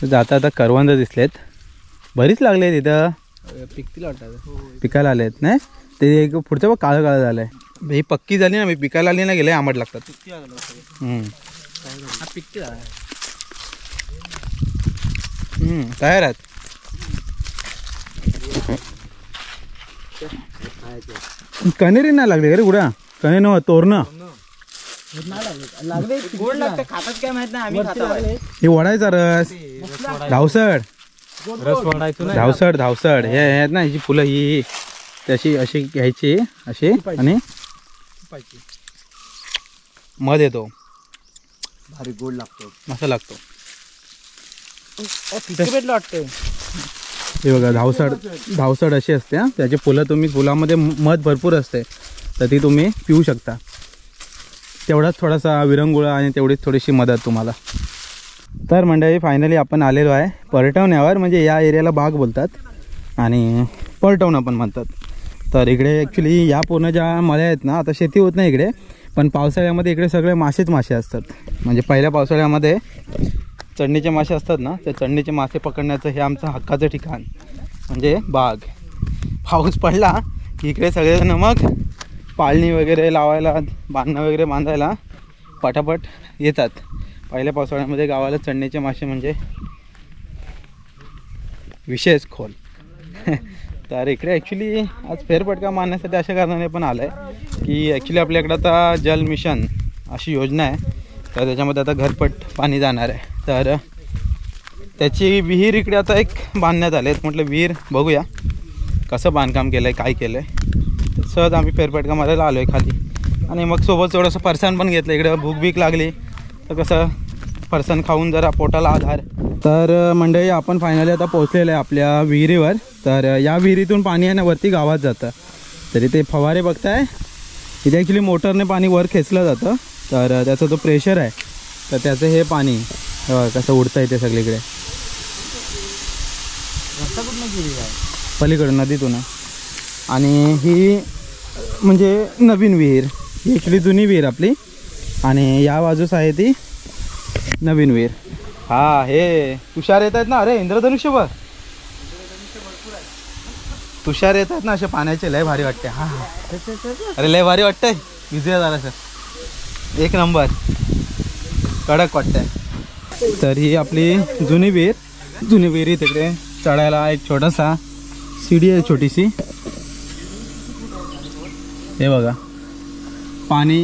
जाता आता करवंद दिसलेत, बरीच लागले तिथं. पिकतील वाटतं, पिकायला आलेत नाही ते. एक पुढचं बघ काळं काळं झालंय. ही पक्की झाली ना, मी पिकायला आली ना गेले आंबट लागतात. पिकतील तयार आहेत. कनेरी नाही लागले अरे कुठं कणे नव्ह तोरणं गोड लागतं, खातात काय माहित नाही, आम्ही खातो. हे वडायचा रस, धावसड रस वाढायचो ना, धावसड धावसड हे आहेत ना, ह्याची फुलं ही तशी अशी घ्यायची अशी आणि मध येतो, भारी गोड लागतो, मस्त लागतो. भेटलं वाटतं. हे बघा धावसड, धावसड अशी असते हा. त्याची फुलं तुम्ही, फुलामध्ये मध भरपूर असते तर ती तुम्ही पिऊ शकता. तेवढाच थोडासा विरंगुळा आणि तेवढीच थोडीशी मदत तुम्हाला. तर मंडळी फायनली आपण आलेलो आहे परटवण्यावर, म्हणजे या एरियाला बाग बोलतात आणि परटवणं पण म्हणतात. तर इकडे ॲक्च्युली या पूर्ण ज्या मळ्या आहेत ना, आता शेती होत नाही इकडे, पण पावसाळ्यामध्ये इकडे सगळे मासेच मासे असतात. म्हणजे पहिल्या पावसाळ्यामध्ये चढणीचे मासे असतात ना, त्या चढणीचे मासे पकडण्याचं हे आमचं हक्काचं ठिकाण म्हणजे बाग. पाऊस पडला की इकडे सगळेजण मग पाळणी वगैरे लावायला, बांधणं वगैरे बांधायला पटापट येतात. पहिल्या पावसाळ्यामध्ये गावाला चढणीचे मासे म्हणजे विशेष खोल. तर इकडे ॲक्च्युली आज फेरफटका मारण्यासाठी अशा कारणाने पण आलं आहे की ॲक्च्युली आपल्याकडं आता जल मिशन अशी योजना आहे, तर त्याच्यामध्ये आता घरपट पाणी जाणार आहे. तर त्याची विहीर इकडे आता एक बांधण्यात आले आहेत. म्हटलं विहीर बघूया कसं बांधकाम केलं आहे, काय केलं आहे. सहज आम्ही फेरफटका मारायला आलो आहे खाली आणि मग सोबत थोडंसं फरसाण पण घेतलं. इकडे भूक बीक लागली तर कसं फरसाण खाऊन जरा पोटाला आधार. तर मंडळी आपण फायनली आता पोहोचलेलं आहे आपल्या विहिरीवर. तर या विहिरीतून पाणी आहे ना वरती गावात जातं. तरी ते फवारे बघताय, इथे ॲक्च्युली मोटरने पाणी वर खेचलं जातं. तर त्याचा जो प्रेशर आहे तर त्याचं हे पाणी कसं उडतं इथे सगळीकडे. पलीकडून नदीतून. आणि ही म्हणजे नवीन विहीर, ही ॲक्च्युली जुनी विहीर आपली आणि या बाजूस आहे ती नवीन विहीर. हा हे तुषार येत आहेत ना, अरे इंद्रधनुष्य बघ, तुषार येत आहेत ना असे पाण्याचे, लय भारी वाटते. हा अरे लय भारी वाटतंय, विजय झाला सर, एक नंबर कडक वाटतंय. तर ही आपली जुनी विहीर. जुनी विहिरी तिकडे चढायला एक छोटासा सीडी आहे छोटीशी. हे बघा पाणी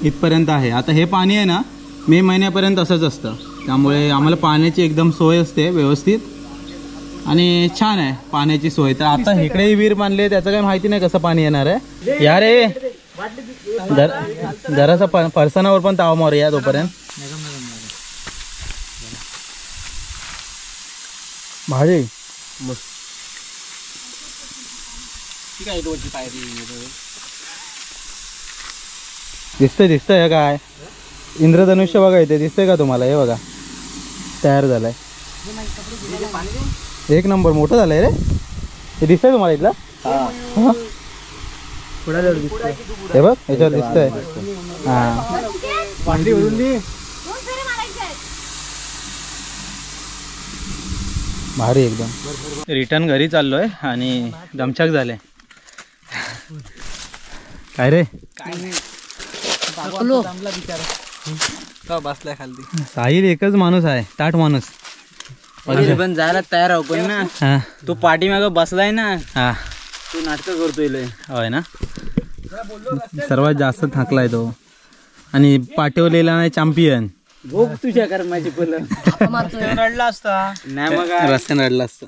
इथपर्यंत आहे. आता हे पाणी आहे ना मे महिन्यापर्यंत असंच असतं, त्यामुळे आम्हाला पाण्याची एकदम सोय असते व्यवस्थित आणि छान आहे पाण्याची सोय. तर आता इकडे विहीर बांधले, त्याचं काही माहिती नाही कसं पाणी येणार आहे. या रे जरासा फरसाणावर पण ताव मारूया तोपर्यंत. भारी दिसतंय काय इंद्रधनुष्य बघा इथे दिसतंय का तुम्हाला? हे बघा तयार झालंय, एक नंबर मोठं झालंय रे. हे दिसतंय तुम्हाला इथला? हे बघ याच्यावर दिसतंय. हा भारी एकदम. रिटर्न घरी चाललोय आणि दमछाक झाले. काय रे बसलाय खाली. साहिल एकच माणूस आहे, ताट माणूस. पण जायला तयार आहो पण ना. हा तो पाठीमागं बसलाय ना, हा तो नाटक करतोय लय. होय ना, सर्वात जास्त थकलाय तो. आणि पाठवलेला नाही चॅम्पियन. भोग तुझ्या कर्माची फुलं. रडला असता नाही मग रस्त्याने रडला असतं,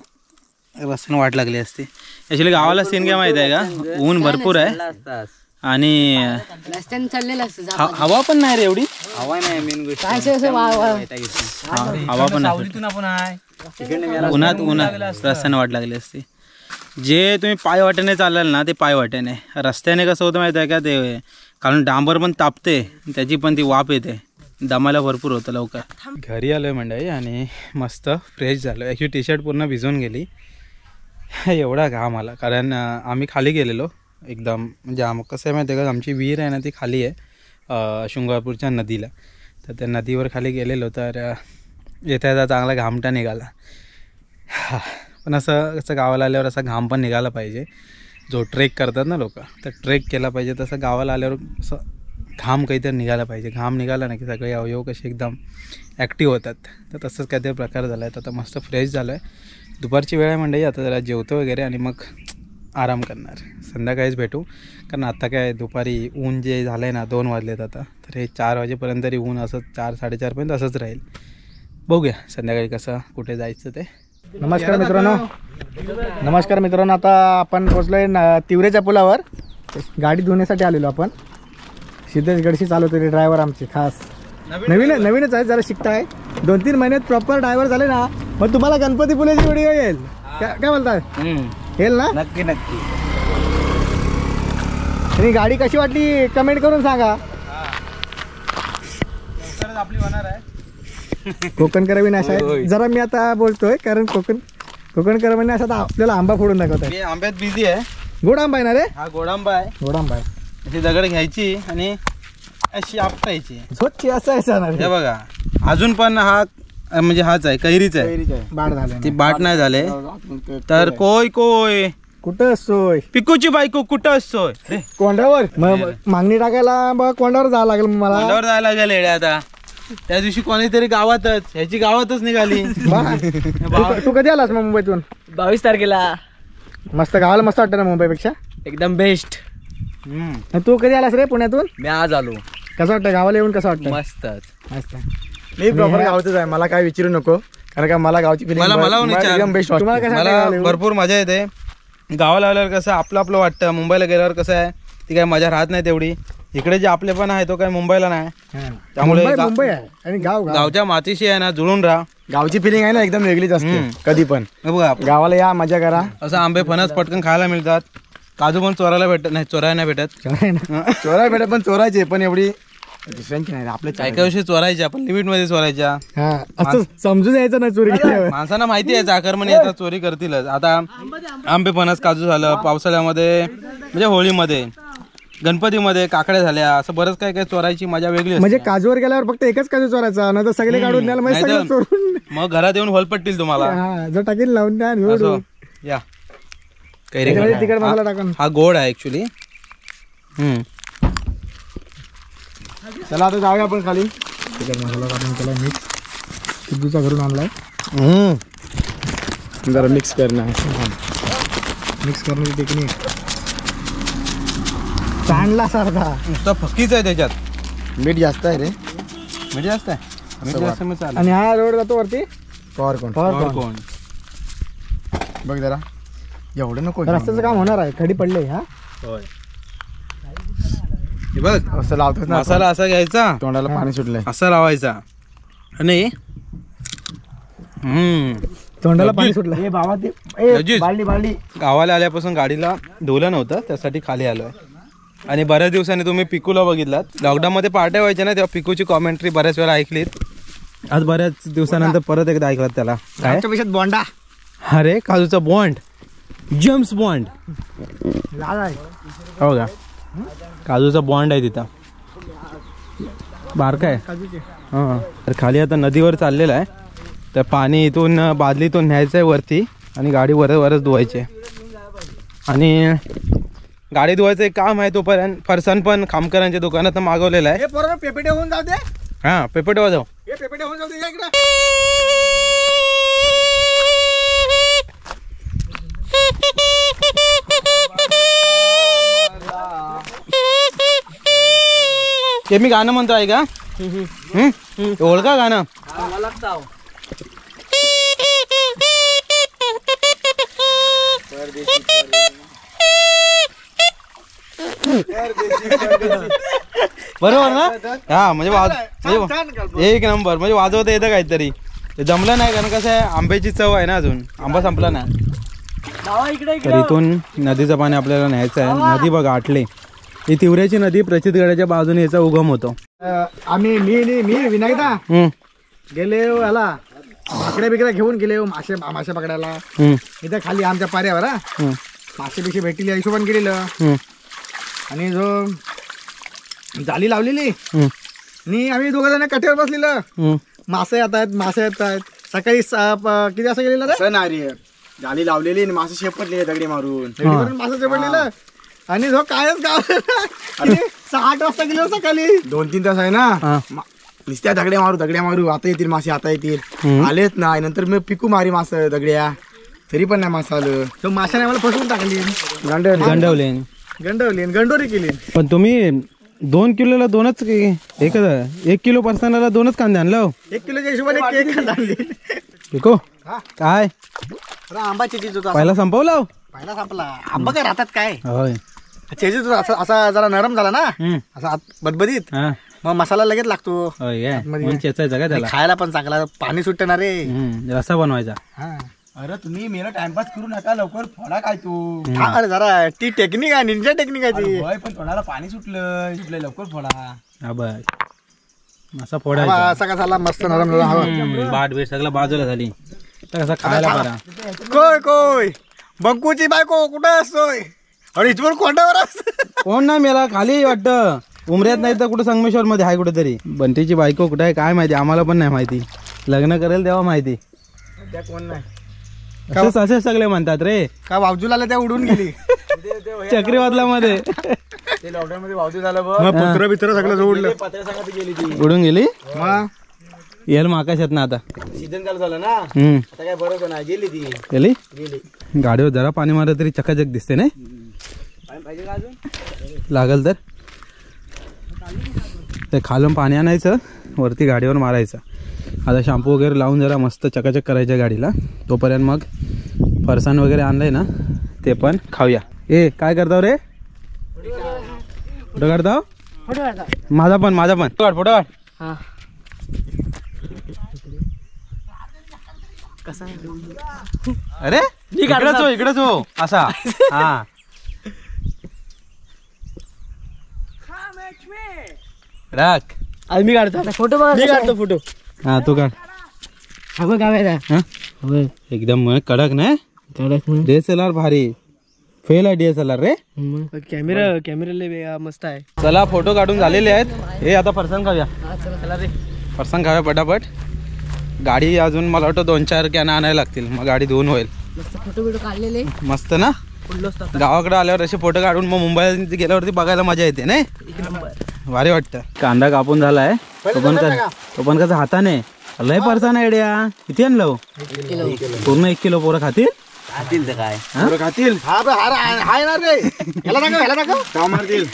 रस्त्याने वाट लागली असती. ॲक्च्युली गावाला सीन काय माहिती आहे का, ऊन भरपूर आहे आणि हवा पण नाही रे एवढी. हवा नाही मेन गोष्ट, हवा पण नाही. उन्हात रस्त्याने वाट लागली असती. जे तुम्ही पाय वाटेने चालाल ना ते पाय वाटेने. रस्त्याने कसं होतं माहिती आहे का, ते कारण डांबर पण तापते, त्याची पण ती वाफ येते, दमाला भरपूर होतं लवकर. घरी आलो आहे मंडळी आणि मस्त फ्रेश झालो. ॲक्च्युली टी शर्ट पूर्ण भिजवून गेली, एवढा घाम आला. कारण आम्ही खाली गेलेलो एकदम. म्हणजे कसं आहे माहिती आहे का, आमची विहीर आहे ना ती खाली आहे शृंगारपूरच्या नदीला. तर त्या नदीवर खाली गेलेलो. तर येता येता चांगला घामटा निघाला. पण असं गावाला आल्यावर असा घाम पण निघाला पाहिजे. जो ट्रेक करतात ना लोक, तर ट्रेक केला पाहिजे. तसं गावाला आल्यावर असं घाम काहीतरी निघाला पाहिजे. घाम निघाला ना की सगळे अवयव कसे एकदम ॲक्टिव्ह होतात. तर तसंच काहीतरी प्रकार झाला आहे. आता मस्त फ्रेश झालं आहे. दुपारची वेळ आहे मंडळी. आता जरा जेवतो वगैरे आणि मग आराम करणार. संध्याकाळीच भेटू. कारण आता काय दुपारी ऊन जे झालं आहे ना, 2 वाजलेत आता, तर हे 4 वाजेपर्यंत तरी ऊन असं 4-4:30पर्यंत असंच राहील. बघूया संध्याकाळी कसं कुठे जायचं ते. नमस्कार मित्रांनो, आता आपण पोचलोय तिवरेच्या पुलावर. गाडी धुण्यासाठी आलेलो आपण. सिद्धेश गडशी चालवतो ते ड्रायव्हर आमचे खास. नवीनच आहे, जरा शिकताय. 2-3 महिन्यात प्रॉपर ड्रायव्हर झाले ना, मग तुम्हाला गणपतीपुळेची व्हिडिओ येईल. काय बोलताय? येईल ना? नक्की. आणि गाडी कशी वाटली कमेंट करून सांगा. आपली होणार आहे कोकण करविनाश आहे. जरा मी आता बोलतोय कारण कोकण करविनाश आता आपल्याला आंबा फोडून दाखवत आहे. मी आंब्यात बिझी आहे. गोड आंबा आहे ना रे? हा गोड आंबा आहे. आहे. दगड घ्यायची आणि अशी आपटायची. स्वच्छ असं आहे. हे बघा, अजून पण हा म्हणजे हाच आहे, कैरीच आहे. बाट झाले ती बाट नाही झाले तर कोय कुठं असतोय? पिकूची बायको कुठं असतोय? कोंडावर. मग मागणी टाकायला बघ कोंडावर जावं लागेल मला. कोंडावर जायला लागेल येड्या. आता त्या दिवशी कोणीतरी गावातच ह्याची गावातच निघाली. तू कधी आलास मग मुंबईतून? 22 तारखेला. मस्त गावाला मस्त वाटतं ना मुंबईपेक्षा? एकदम बेस्ट. तू कधी आलास रे पुण्यातून? मी आज आलो. कसं वाटतं गावाला येऊन? कसं वाटतं? मस्त. मी प्रॉपर गावचंच आहे. मला काय विचारू नको कारण का मला गावची मला एकदम बेस्ट. मला भरपूर मजा येते. गावाला आल्यावर कसं आपलं वाटतं. मुंबईला गेल्यावर कसं आहे, ती काय मजा राहत नाही तेवढी. इकडे जे आपले पण आहे तो काय मुंबईला नाही. त्यामुळे मुंबई आहे आणि गावच्या मातीशी आहे ना जुळून राहा. गावची फिलिंग आहे ना एकदम वेगळीच असते कधी पण. बघा गावाला या, मजा करा. असं आंबे फणस पटकन खायला मिळतात. काजू पण चोरायला भेटत नाही, चोरायला नाही भेटत. चोरायला भेटत पण चोरायचे पण एवढी दुसऱ्यांची नाही. आपल्या काय काय विषयी चोरायच्या पण लिमिट मध्ये चोरायच्या. असं समजून यायचं ना चोरी केल्यावर. माणसांना माहिती आहे आकर्मणी येतात, चोरी करतीलच. आता आंबे फणस काजू झालं, पावसाळ्यामध्ये म्हणजे होळीमध्ये, गणपतीमध्ये काकड्या झाल्या, असं बरंच काय काय चोरायची मजा वेगळी असते. म्हणजे काजूवर गेल्यावर फक्त एकच काजू चोरायचा, नाही तर सगळे काढून द्यायला म्हणजे सगळं चोरून मग घरात येऊन होलपट्टील तुम्हाला. जो टाकील लावून द्या. या तिकड मसाला टाकून. हा गोड आहे ऍक्च्युली. चला आता जाऊया आपण खाली. तिकड मसाला टाकून केला मिक्स. सिद्धूचा घरून आणलाय. जरा मिक्स करण्याची टेक्निक. चांडला सारखा नुसता फक्कीच आहे त्याच्यात. मीठ जास्त आहे रे. मीठ जास्त आहे. आणि हा रोड जातो वरती पॉवर. बघ जरा एवढं नको. रस्त्याचं काम होणार आहे. खडी पडले. हा होय. बघ असं लावतोस ना. मसाला असा घ्यायचा, तोंडाला पाणी सुटलंय, असा लावायचा आणि तोंडाला पाणी सुटलं. बाबा ते बालडी. गावाला आल्यापासून गाडीला धुलं नव्हतं, त्यासाठी खाली आलोय. आणि बऱ्याच दिवसांनी तुम्ही पिकूला बघितलात. लॉकडाऊनमध्ये पार्ट्या व्हायच्या ना, तेव्हा पिकूची कॉमेंट्री बऱ्याच वेळा ऐकलीत. आज बऱ्याच दिवसानंतर परत एकदा ऐकलात त्याला. काय बॉन्डा? अरे काजूचा बॉन्ड, जेम्स बॉन्ड. हो का? काजूचा बॉन्ड आहे तिथं, बारका आहे. हां, तर खाली आता नदीवर चाललेला आहे. तर पाणी इथून बादलीतून न्यायचं आहे वरती आणि गाडी वरच धुवायची आहे. आणि गाडी धुवायचं एक काम आहे. तोपर्यंत फरसाण पण खामकरांच्या दुकानात मागवलेलं आहे. पेपेटे होऊन जाऊ दे. हां, पेपेटे जाऊ. पेपेटे होऊन जाऊ दे इकडे. ते मी गाणं म्हणतो आहे का? ओळखा गाणं? बरोबर ना? हा, म्हणजे एक नंबर. म्हणजे वाजवता येतं काहीतरी. ते जमलं नाही कारण कसं आहे, आंब्याची चव आहे ना, अजून आंबा संपला नाही. तर इथून नदीचं पाणी आपल्याला न्यायचं आहे. नदी बघा आटले. ही तिवऱ्याची नदी प्रचितगडाच्या बाजूने याचा उगम होतो. आम्ही मी विनायकदा गेले याला भाकड्या बिकड्या घेऊन गेले मासे पकडायला. इथं खाली आमच्या पाऱ्यावर मासे बिशे भेटले हिशोबान गेलेलं. आणि जो जाली लावलेली आणि आम्ही दोघं जण कट्यावर बसलेलं. मासे येत आहेत सकाळी किती वाजता गेलेला रे सण आरी जाळी लावलेली आणि मासे शेपटले दगडी मारून मासे चपडलेलं आणि जो कायच गाव 6-8 वाजता गेलो सकाळी 2-3 तास आहे ना नुसत्या दगड्या मारू आता येतील मासे आता येतील आलेच नाही नंतर मी पिकू मारी मास दगड्या तरी पण नाही मासा आलं तो माशाने मला फसवून टाकली गंडवले गंडोरी केली पण तुम्ही 2 किलोला 2च एकच 1 किलो पर्सनला 2च कांदे आणलं 1 किलोच्या हिशोबाने केक आणली पिको काय आंबा चेची होता पहिला संपवला पहिला संपला आंबा काय राहतात काय होय चेची असा जरा नरम झाला ना असा बदबदीत हा मग मसाला लगेच लागतो होय काय म्हणून चेचायचा काय त्याला खायला पण चांगला पाणी सुटणार रे रस्सा बनवायचा अरे तुम्ही मेला टाइमपास करू नका लवकर फोडा काय तू अरे जरा ती टेक्निक आहे निंजा टेक्निक आहे ती होय पण तोंडाला पाणी सुटलं लवकर फोडा हा बघ असा फोडायचा असा कसा झाला मस्त नरम झाला हवा बाट बीट सगळं बाजूला झाली तर कसा खायला बरा कोय बंकूची बायको कुठं असतोय आणि इथवर कोंडावर असत कोण नाही मेला खाली वाटतं उमऱ्यात नाही तर कुठं संगमेश्वर मध्ये आहे कुठेतरी बंटीची बायको कुठे आहे काय माहिती आम्हाला पण नाही माहिती लग्न करेल तेव्हा माहिती त्या कोण नाही असंच असेच सगळे म्हणतात रे का बाजूला त्या उडून गेली चक्रीवादला मध्ये ते लॉकडाऊन मध्ये भावती झालं बघ पुत्र बित्र सगळं जोडलं पत्र्या सांगत गेली ती उडून गेली मग येल माकाशात ना आता सीझन चालू झालं ना आता काय बरोबर नाही गेली ती गेली गाडीवर जरा पाणी मारलं तरी चकाचक दिसते नाही पाहिजे का अजून लागल तर ते खालून पाणी आणायचं वरती गाडीवर मारायचं आता शॅम्पू वगैरे लावून जरा मस्त चकाचक करायच्या गाडीला तोपर्यंत मग फरसाण वगैरे आणलंय ना ते पण खाऊया ए काय करताव रे फोटो काढताव माझा पण फोटो काढ अरे इकडेच हो असा हा राख आज मी काढतो फोटो फोटो हा तू काढ एकदम कडक नाही डीएसएलआर भारी फेल आहे डीएसएलआर रे कॅमेरा मस्त आहे चला फोटो काढून झालेले आहेत हे आता फरसाण खाऊया फरसाण खाऊया पटापट गाडी अजून मला वाटतं 2-4 कॅन आणायला लागतील मग गाडी धुवून होईल फोटो बिटो काढलेले मस्त ना गावाकडे आल्यावर असे फोटो काढून मग मुंबईला गेल्यावरती बघायला मजा येते नाही भारी वाटतं कांदा कापून झालाय तो पण कसा हाताने लय फरसाण आहे द्या किती आणलं पूर्ण 1 किलो पोरं खातील खातील तर काय खातील मारतील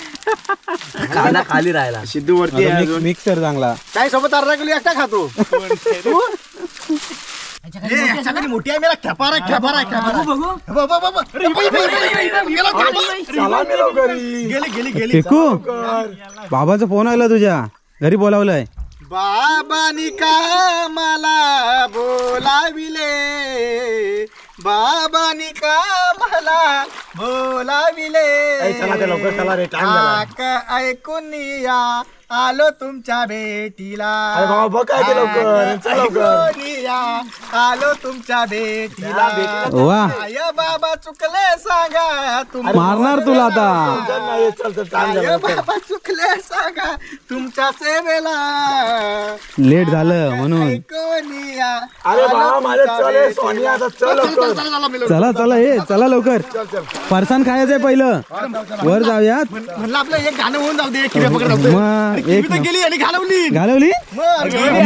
कांदा खाली राहिला सिद्धू वरती मिक्सर चांगला काय सोबत अर्धा किलो एकटा खातो मोठी आहे मेरा खेपारा गेली टिकू बाबाचा फोन आला तुझ्या घरी बोलावलंय बाबानी का मला बोलाविले बाबानी का मला बोलाविले ऐकून या आलो तुमच्या भेटीला आलो तुमच्या भेटीला वा आय बाबा चुकले सांगा मारणार तुला आता आय बाबा चुकले सांगा तुमच्या सेवेला लेट झालं म्हणून ऐकून या चला चला लवकर फरसाण खायचंय पहिलं वर जाऊयात म्हणलं आपलं एक गाणं होऊन जाऊ दे किरे पकड जाऊ मग एक गेली आणि घालवली घालवली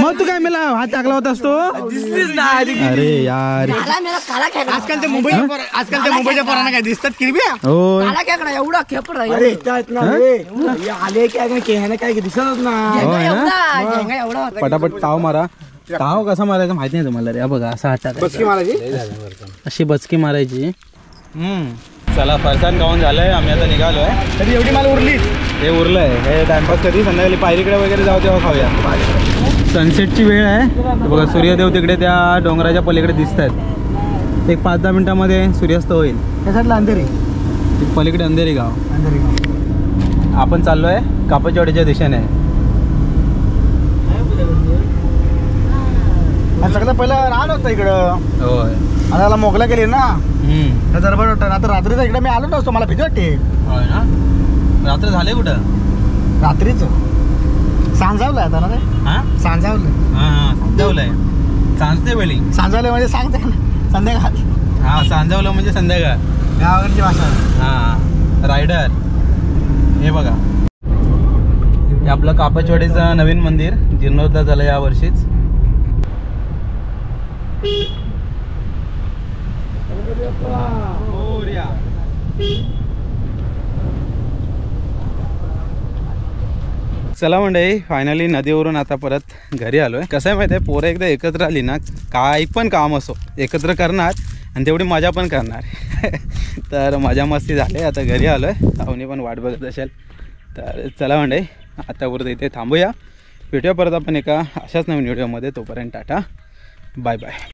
मग तू काय मला हात टाकला होतास तो अरे यार आजकालच्या मुंबईच्या पोरांना काय दिसतात किरब्या हो एवढा खेपड आले काय दिसतच ना एवढा पटापट ताव मारा ताव कसा मारायचा माहिती नाही तुम्हाला रे बघा असा हात टाकायचा अशी बचकी मारायची चला फरसाण खाऊन झालंय आम्ही आता निघालोय तरी एवढी मला उरली हे उरलंय हे टाइमपास कधी संध्याकाळी पायरीकडे वगैरे जाऊ तेव्हा खाऊया सनसेटची वेळ आहे बघा सूर्यदेव तिकडे त्या डोंगराच्या पलीकडे दिसत आहेत एक 5-10 मिनिटांमध्ये सूर्यास्त होईल त्यासाठी अंधेरी पलीकडे अंधेरी गाव अंधेरी आपण चाललोय कापचवाडीच्या दिशेने सगळं पहिलं रान होतं इकडं होय आता त्याला मोगला गेली ना त्या दरबार होतं आता रात्रीचा इकडे मी आलो नसतो मला भीती वाटते होय ना रात्र झाले कुठं रात्रीच सांजावलं आता ना ते हां सांजावलं. हां सांजावलं आहे. सांजते वेळी. सांजावलं म्हणजे सांगते ना संध्याकाळ. हां सांजावलं म्हणजे संध्याकाळ. गावाकडची भाषा. हां रायडर. हे बघा हे आपलं कापचवाडीचं नवीन मंदिर जीर्णोद्धार झालं यावर्षीच. चला मंडळी फायनली नदीवरून आता परत घरी आलो आहे. कसं आहे माहिती आहे पोरं एकदा एकत्र आली ना काही पण काम असो एकत्र करणार आणि तेवढी मजा पण करणार. तर मजा मस्ती झाली. आता घरी आलो आहे. अवनी पण वाट बघत असेल. तर चला मंडळी आतापर्यंत इथे थांबूया. भेटूया परत आपण एका अशाच नवीन व्हिडिओमध्ये. तोपर्यंत टाटा बाय बाय.